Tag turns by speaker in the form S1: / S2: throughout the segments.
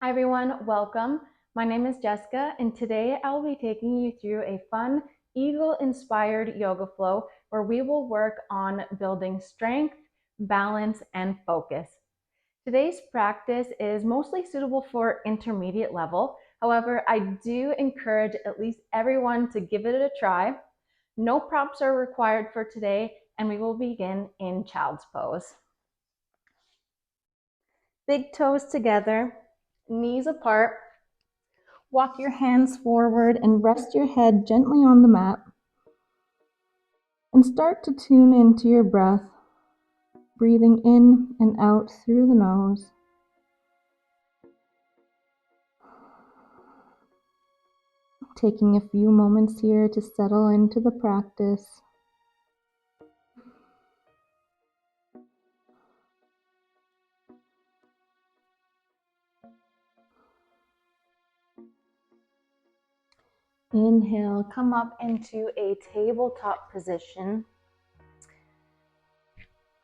S1: Hi everyone, welcome. My name is Jessica and today I will be taking you through a fun eagle-inspired yoga flow where we will work on building strength, balance, and focus. Today's practice is mostly suitable for intermediate level. However, I do encourage at least everyone to give it a try. No props are required for today and we will begin in child's pose. Big toes together, knees apart. Walk your hands forward and rest your head gently on the mat. And start to tune into your breath, breathing in and out through the nose. Taking a few moments here to settle into the practice. Inhale, come up into a tabletop position.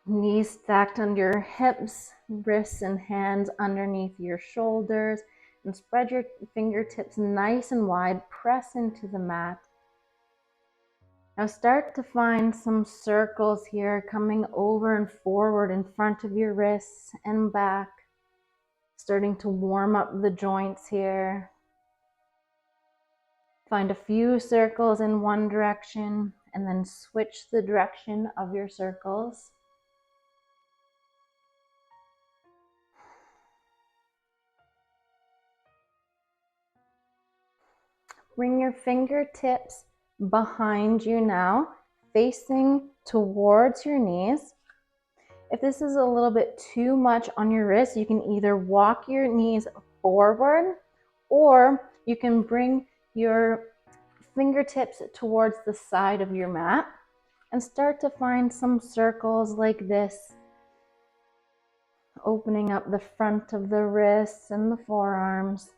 S1: Knees stacked under your hips, wrists and hands underneath your shoulders, and spread your fingertips nice and wide. Press into the mat. Now start to find some circles here coming over and forward in front of your wrists and back. Starting to warm up the joints here. Find a few circles in one direction and then switch the direction of your circles. Bring your fingertips behind you now, facing towards your knees. If this is a little bit too much on your wrist, you can either walk your knees forward or you can bring your fingertips towards the side of your mat and start to find some circles like this, opening up the front of the wrists and the forearms.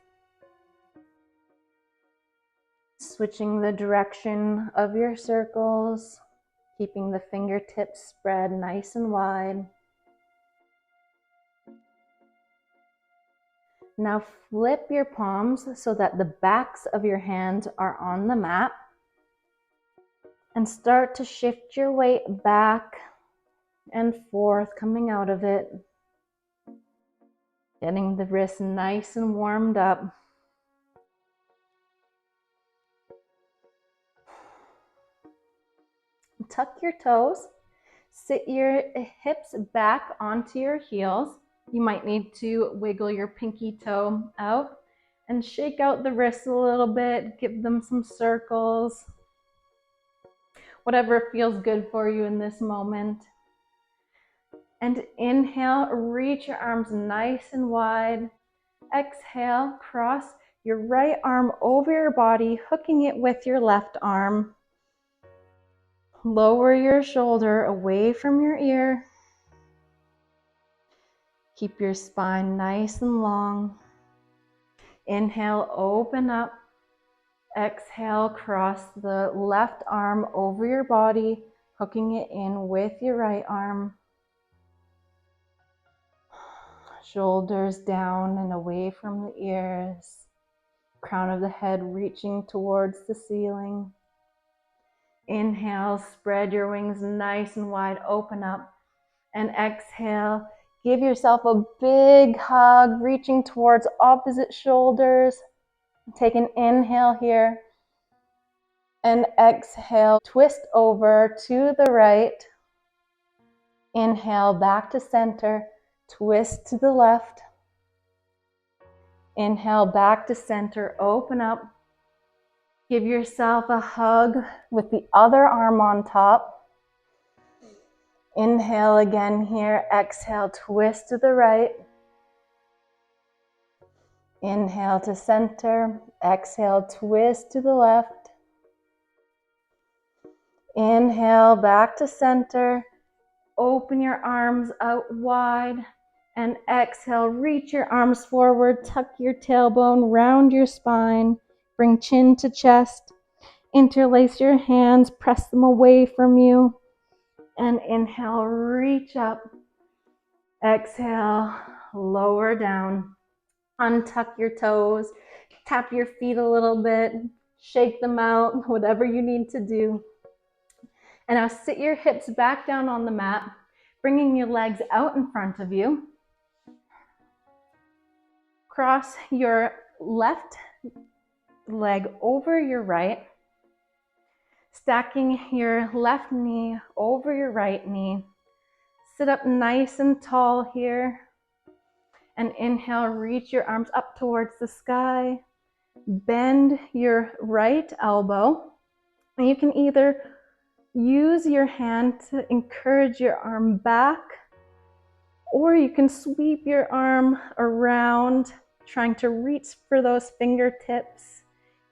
S1: Switching the direction of your circles, keeping the fingertips spread nice and wide. Now flip your palms so that the backs of your hands are on the mat. And start to shift your weight back and forth, coming out of it. Getting the wrists nice and warmed up. Tuck your toes. Sit your hips back onto your heels. You might need to wiggle your pinky toe out and shake out the wrists a little bit. Give them some circles. Whatever feels good for you in this moment. And inhale, reach your arms nice and wide. Exhale, cross your right arm over your body, hooking it with your left arm. Lower your shoulder away from your ear. Keep your spine nice and long. Inhale, open up. Exhale, cross the left arm over your body, hooking it in with your right arm. Shoulders down and away from the ears. Crown of the head reaching towards the ceiling. Inhale, spread your wings nice and wide, open up. And exhale, give yourself a big hug, reaching towards opposite shoulders. Take an inhale here. And exhale, twist over to the right. Inhale, back to center, twist to the left. Inhale, back to center, open up. Give yourself a hug with the other arm on top. Inhale again here, exhale, twist to the right. Inhale to center, exhale, twist to the left. Inhale, back to center. Open your arms out wide. And exhale, reach your arms forward, tuck your tailbone, round your spine. Bring chin to chest. Interlace your hands, press them away from you. And inhale, reach up. Exhale, lower down. Untuck your toes, tap your feet a little bit, shake them out, whatever you need to do. And now sit your hips back down on the mat, bringing your legs out in front of you. Cross your left leg over your right, stacking your left knee over your right knee. Sit up nice and tall here. And inhale, reach your arms up towards the sky. Bend your right elbow. And you can either use your hand to encourage your arm back, or you can sweep your arm around, trying to reach for those fingertips,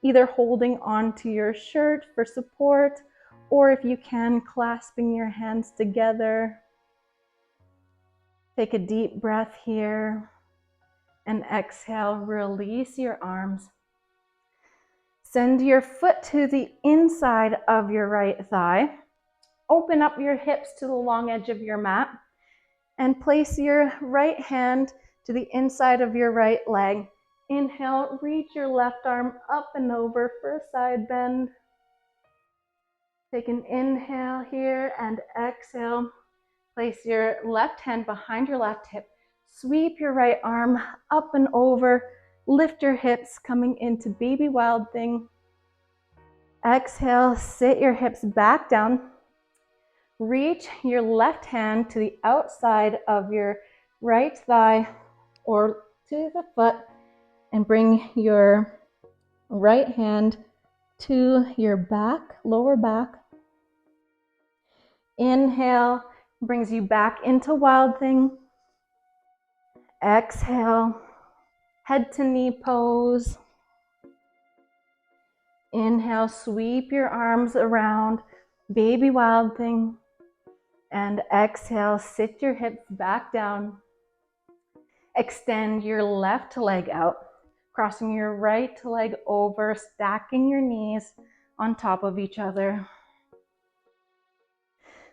S1: either holding onto your shirt for support, or if you can, clasping your hands together. Take a deep breath here and exhale, release your arms. Send your foot to the inside of your right thigh. Open up your hips to the long edge of your mat and place your right hand to the inside of your right leg. Inhale, reach your left arm up and over for a side bend. Take an inhale here and exhale. Place your left hand behind your left hip. Sweep your right arm up and over. Lift your hips, coming into baby wild thing. Exhale, sit your hips back down. Reach your left hand to the outside of your right thigh or to the foot and bring your right hand to your back, lower back. Inhale, brings you back into wild thing. Exhale, head to knee pose. Inhale, sweep your arms around, baby wild thing. And exhale, sit your hips back down. Extend your left leg out, crossing your right leg over, stacking your knees on top of each other.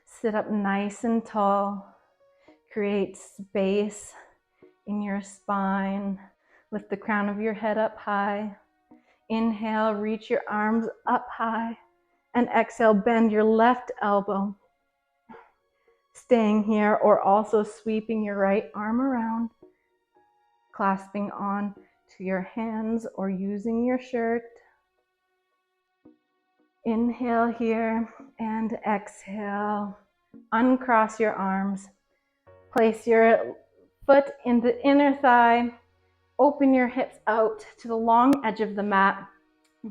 S1: Sit up nice and tall. Create space in your spine. Lift the crown of your head up high. Inhale, reach your arms up high. And exhale, bend your left elbow. Staying here or also sweeping your right arm around. Clasping on to your hands or using your shirt. Inhale here and exhale. Uncross your arms. Place your foot in the inner thigh. Open your hips out to the long edge of the mat.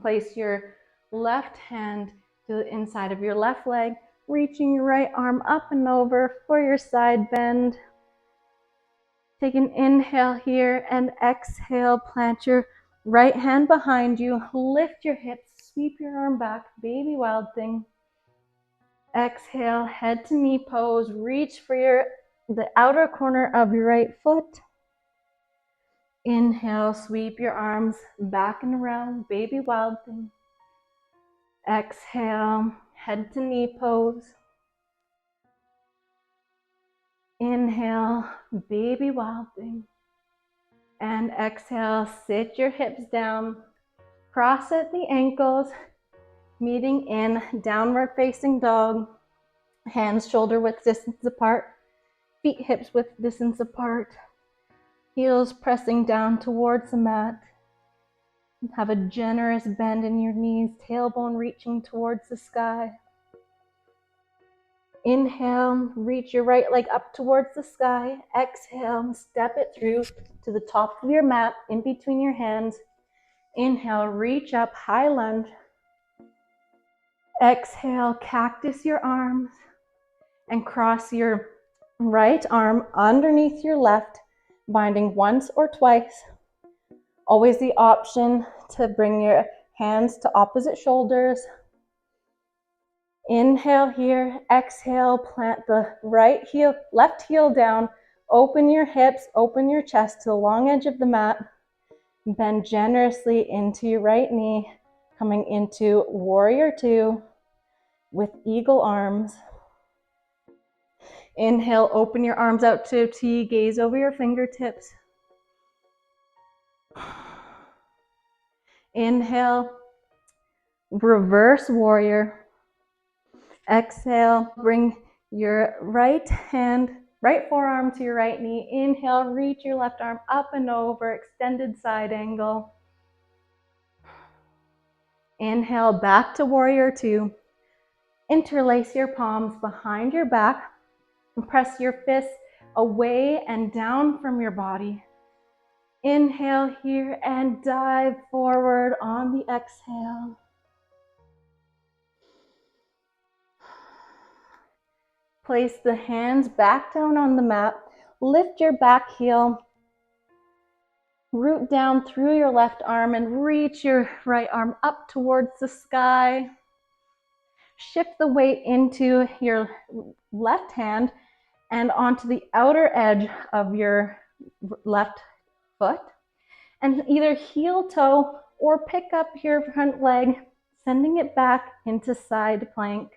S1: Place your left hand to the inside of your left leg, reaching your right arm up and over for your side bend. Take an inhale here and exhale. Plant your right hand behind you. Lift your hips, sweep your arm back, baby wild thing. Exhale, head to knee pose. Reach for the outer corner of your right foot. Inhale, sweep your arms back and around, baby wild thing. Exhale, head to knee pose. Inhale, baby wild thing. And exhale, sit your hips down. Cross at the ankles, meeting in downward facing dog. Hands shoulder width distance apart. Feet hips width distance apart. Heels pressing down towards the mat. Have a generous bend in your knees, tailbone reaching towards the sky. Inhale, reach your right leg up towards the sky. Exhale, step it through to the top of your mat, in between your hands. Inhale, reach up, high lunge. Exhale, cactus your arms and cross your right arm underneath your left, binding once or twice. Always the option to bring your hands to opposite shoulders. Inhale here, exhale, plant the left heel down, open your hips, open your chest to the long edge of the mat, bend generously into your right knee, coming into warrior two with eagle arms. Inhale, open your arms out to T, gaze over your fingertips. Inhale, reverse warrior. Exhale, bring your right forearm to your right knee. Inhale, reach your left arm up and over, extended side angle. Inhale, back to warrior two. Interlace your palms behind your back and press your fists away and down from your body. Inhale here and dive forward on the exhale. Place the hands back down on the mat. Lift your back heel. Root down through your left arm and reach your right arm up towards the sky. Shift the weight into your left hand and onto the outer edge of your left foot. And either heel toe or pick up your front leg, sending it back into side plank.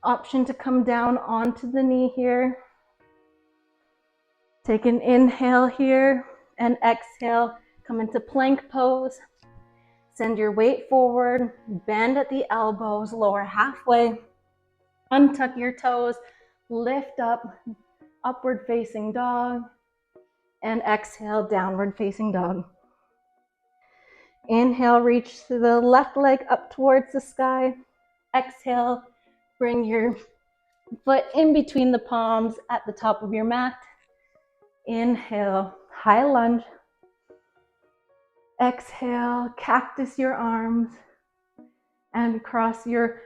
S1: Option to come down onto the knee here. Take an inhale here and exhale. Come into plank pose. Send your weight forward, bend at the elbows, lower halfway. Untuck your toes, lift up, upward facing dog. And exhale, downward facing dog. Inhale, reach to the left leg up towards the sky. Exhale, bring your foot in between the palms at the top of your mat. Inhale, high lunge. Exhale, cactus your arms and cross your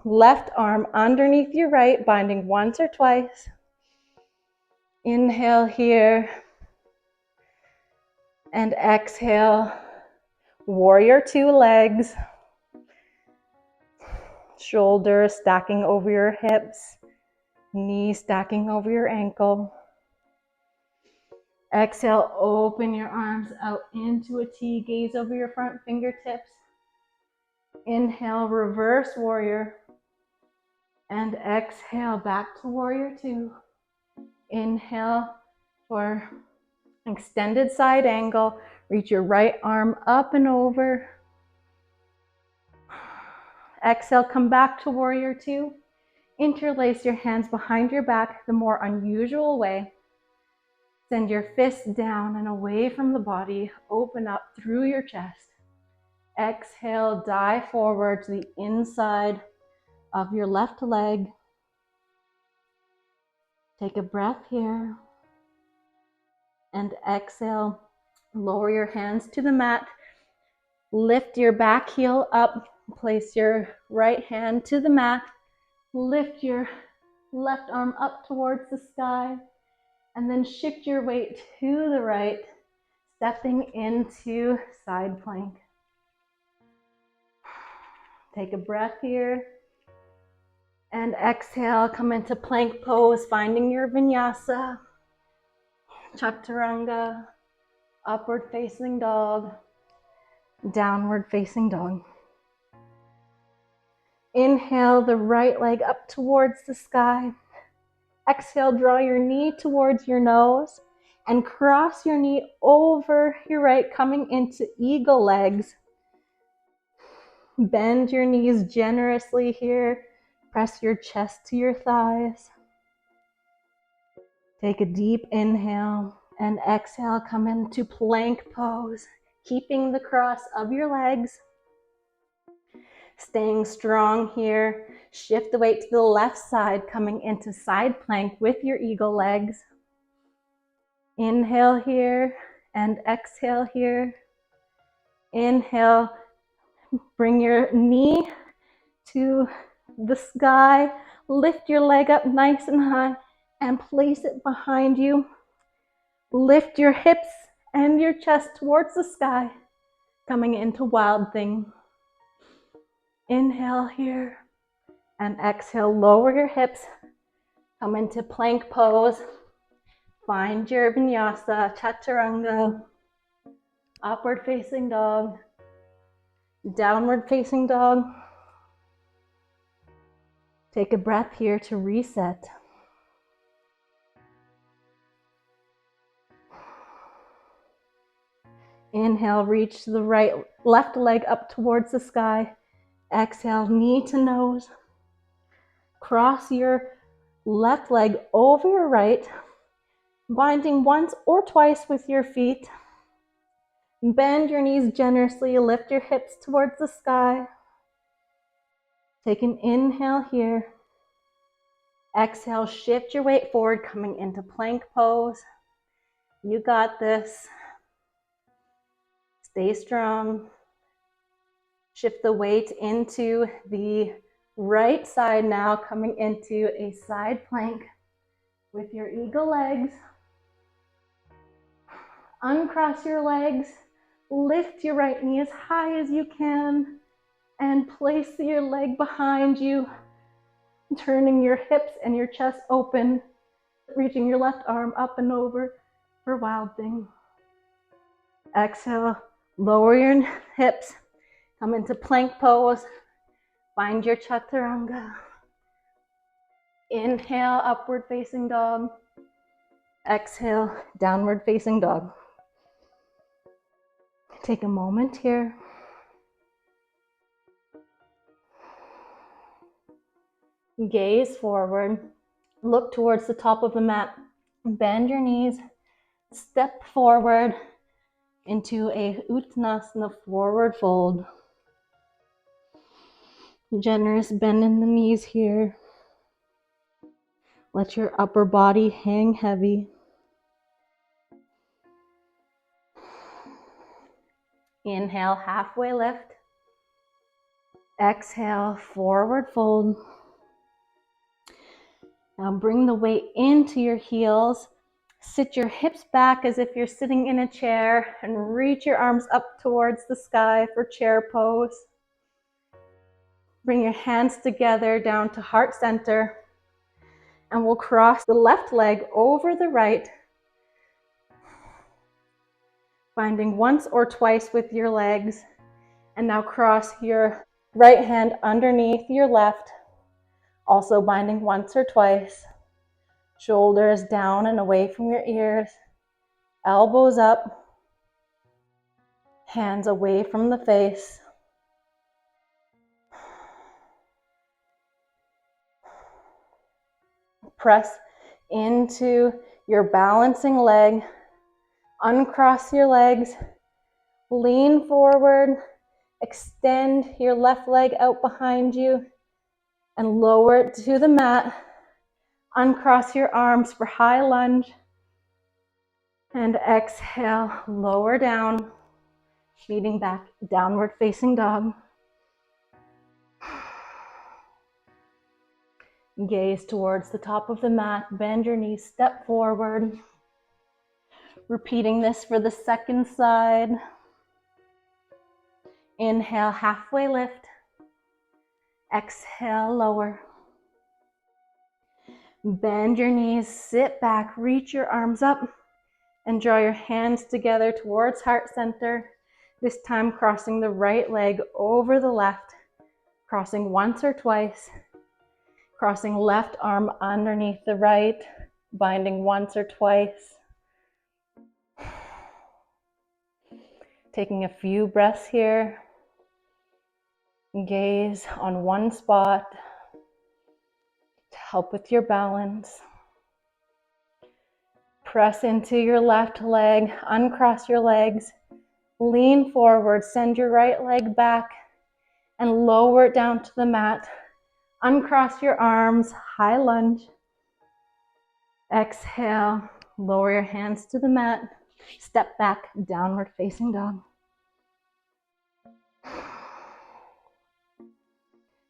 S1: left arm underneath your right, binding once or twice. Inhale here and exhale, warrior two legs. Shoulders stacking over your hips, knees stacking over your ankle. Exhale, open your arms out into a T, gaze over your front fingertips. Inhale, reverse warrior. And exhale, back to warrior two. Inhale for extended side angle. Reach your right arm up and over. Exhale, come back to warrior two. Interlace your hands behind your back the more unusual way. Send your fists down and away from the body. Open up through your chest. Exhale, dive forward to the inside of your left leg. Take a breath here. And exhale, lower your hands to the mat. Lift your back heel up. Place your right hand to the mat. Lift your left arm up towards the sky. And then shift your weight to the right, stepping into side plank. Take a breath here. And exhale, come into plank pose, finding your vinyasa. Chaturanga, upward facing dog, downward facing dog. Inhale the right leg up towards the sky. Exhale, draw your knee towards your nose and cross your knee over your right, coming into eagle legs. Bend your knees generously here. Press your chest to your thighs. Take a deep inhale and exhale, come into plank pose, keeping the cross of your legs. Staying strong here. Shift the weight to the left side, coming into side plank with your eagle legs. Inhale here and exhale here. Inhale, bring your knee to the sky. Lift your leg up nice and high and place it behind you. Lift your hips and your chest towards the sky, coming into wild thing. Inhale here and exhale, lower your hips, come into plank pose. Find your vinyasa, chaturanga, upward facing dog, downward facing dog. Take a breath here to reset. Inhale, reach the left leg up towards the sky. Exhale, knee to nose. Cross your left leg over your right, binding once or twice with your feet. Bend your knees generously, lift your hips towards the sky. Take an inhale here. Exhale, shift your weight forward, coming into plank pose. You got this. Stay strong. Shift the weight into the right side now, coming into a side plank with your eagle legs. Uncross your legs, lift your right knee as high as you can, and place your leg behind you, turning your hips and your chest open, reaching your left arm up and over for Wild Thing. Exhale, lower your hips, come into plank pose, find your chaturanga. Inhale, upward facing dog. Exhale, downward facing dog. Take a moment here. Gaze forward. Look towards the top of the mat. Bend your knees. Step forward into a Uttanasana forward fold. Generous bend in the knees here. Let your upper body hang heavy. Inhale, halfway lift. Exhale, forward fold. Now bring the weight into your heels. Sit your hips back as if you're sitting in a chair and reach your arms up towards the sky for chair pose. Bring your hands together down to heart center, and we'll cross the left leg over the right, binding once or twice with your legs. And now cross your right hand underneath your left, also binding once or twice. Shoulders down and away from your ears, elbows up, hands away from the face. Press into your balancing leg, uncross your legs, lean forward, extend your left leg out behind you, and lower it to the mat. Uncross your arms for high lunge, and exhale, lower down, meeting back, downward facing dog. Gaze towards the top of the mat, bend your knees, step forward. Repeating this for the second side. Inhale, halfway lift. Exhale, lower. Bend your knees, sit back, reach your arms up, and draw your hands together towards heart center. This time crossing the right leg over the left, crossing once or twice. Crossing left arm underneath the right, binding once or twice. Taking a few breaths here. Gaze on one spot to help with your balance. Press into your left leg, uncross your legs, lean forward, send your right leg back, and lower it down to the mat. Uncross your arms, high lunge. Exhale, lower your hands to the mat. Step back, downward facing dog.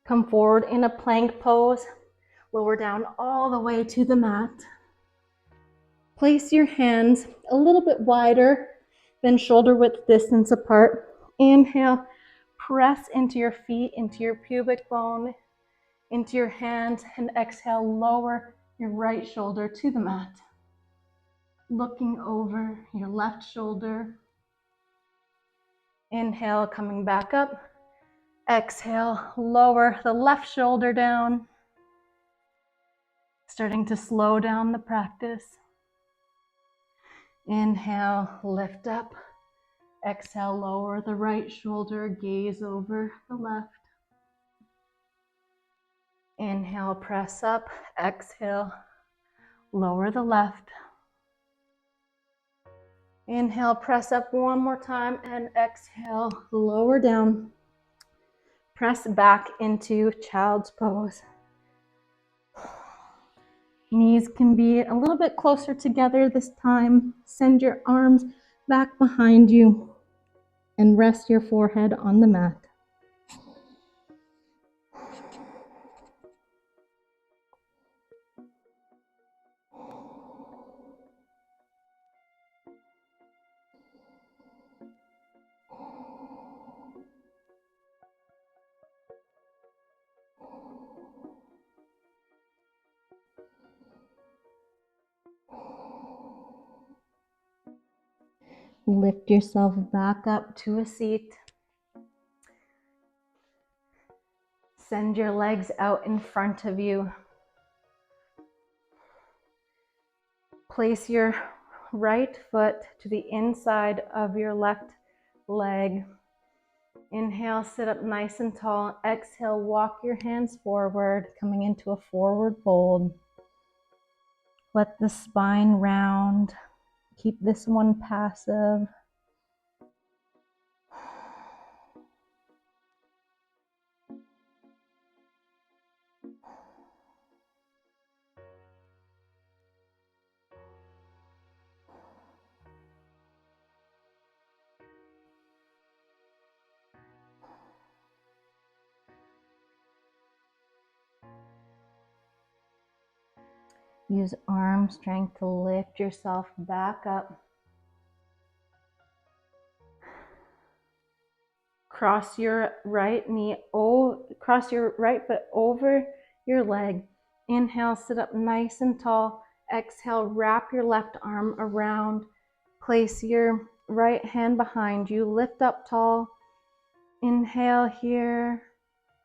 S1: Come forward in a plank pose. Lower down all the way to the mat. Place your hands a little bit wider than shoulder width distance apart. Inhale, press into your feet, into your pubic bone, into your hands, and exhale, lower your right shoulder to the mat. Looking over your left shoulder. Inhale, coming back up. Exhale, lower the left shoulder down. Starting to slow down the practice. Inhale, lift up. Exhale, lower the right shoulder, gaze over the left. Inhale, press up. Exhale, lower the left. Inhale, press up one more time, and exhale, lower down. Press back into child's pose. Knees can be a little bit closer together this time. Send your arms back behind you and rest your forehead on the mat. Lift yourself back up to a seat. Send your legs out in front of you. Place your right foot to the inside of your left leg. Inhale, sit up nice and tall. Exhale, walk your hands forward, coming into a forward fold. Let the spine round. Keep this one passive. Use arm strength to lift yourself back up. Cross your right cross your right foot over your leg. Inhale, sit up nice and tall. Exhale, wrap your left arm around. Place your right hand behind you. Lift up tall. Inhale here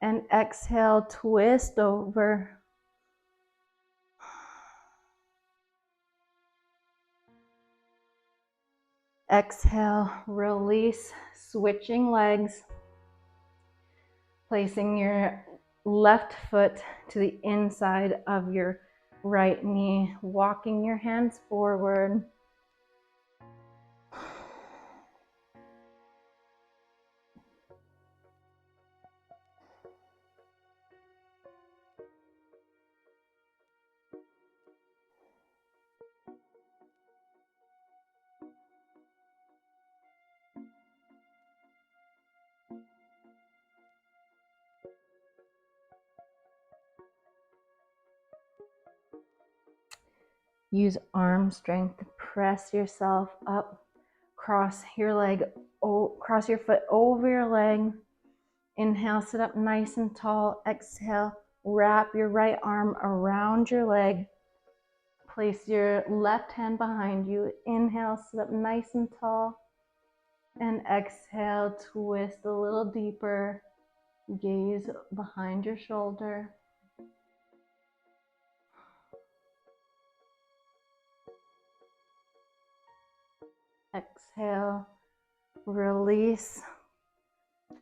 S1: and exhale, twist over. Exhale, release, switching legs. Placing your left foot to the inside of your right knee, walking your hands forward. Use arm strength to press yourself up. Cross your foot over your leg. Inhale, sit up nice and tall. Exhale, wrap your right arm around your leg. Place your left hand behind you. Inhale, sit up nice and tall. And exhale, twist a little deeper. Gaze behind your shoulder. Exhale, release.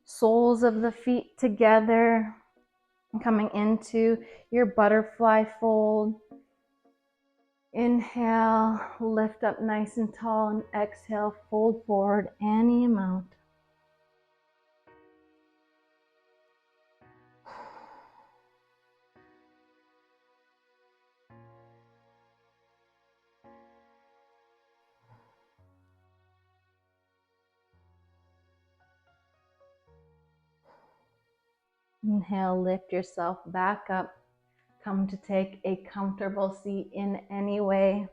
S1: Soles of the feet together. Coming into your butterfly fold. Inhale, lift up nice and tall, and exhale, fold forward any amount. Inhale, lift yourself back up. Come to take a comfortable seat in any way.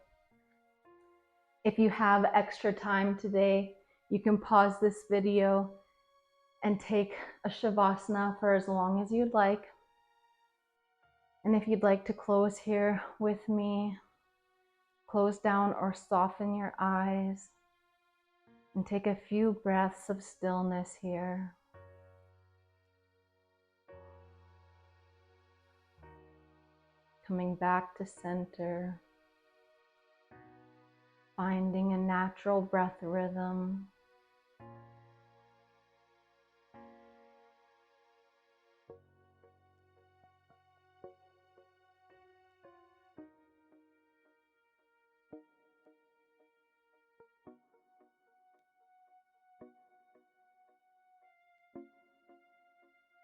S1: If you have extra time today, you can pause this video and take a Shavasana for as long as you'd like. And if you'd like to close here with me, close down or soften your eyes and take a few breaths of stillness here. Coming back to center, finding a natural breath rhythm.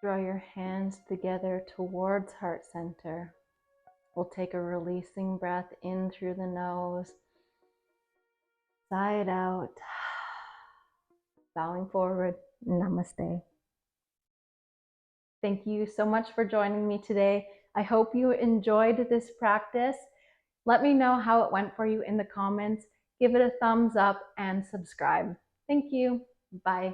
S1: Draw your hands together towards heart center. We'll take a releasing breath in through the nose, sigh it out, bowing forward. Namaste. Thank you so much for joining me today. I hope you enjoyed this practice. Let me know how it went for you in the comments. Give it a thumbs up and subscribe. Thank you. Bye.